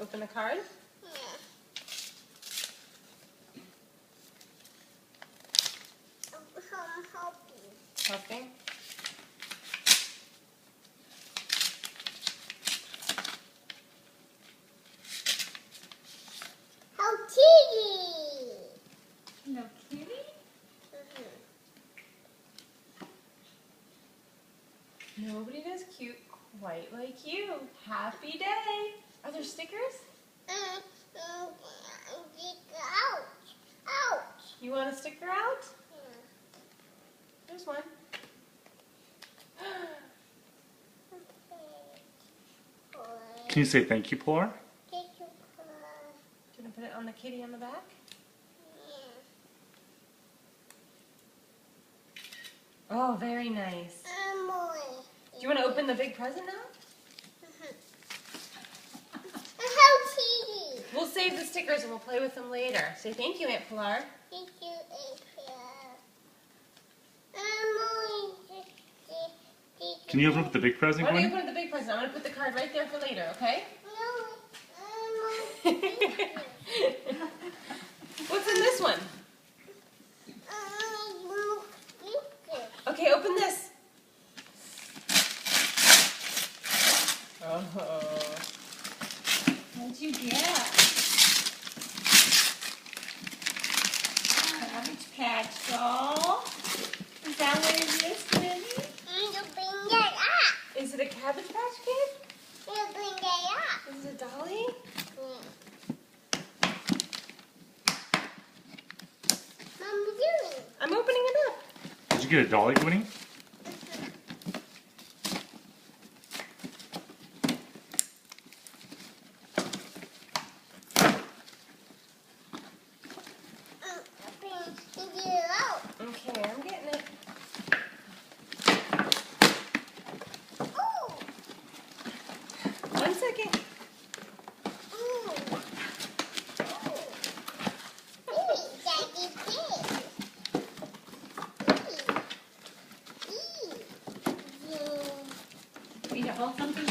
Open the card. Helping. How kitty! No kitty? Nobody does cute quite like you. Happy day. Are there stickers? Ouch! Ouch! You want a sticker out? There's one. Can you say thank you, Polar? Do you want to put it on the kitty on the back? Oh, very nice. Do you want to open the big present now? How kitty! We'll save the stickers and we'll play with them later. Say thank you, Aunt Pilar. Thank you, April. Can you open up the big present, Why don't you Gwen? open the big present? I'm going to put the card right there for later, okay? What's in this one? Okay, open this. Oh. What'd you get? Cabbage Patch doll. Is that what it is, Minnie? Is it a Cabbage Patch Kid? Is it a dolly? I'm opening it up. Did you get a dolly, Gwenny? Okay, I'm getting it. One second. You need to hold something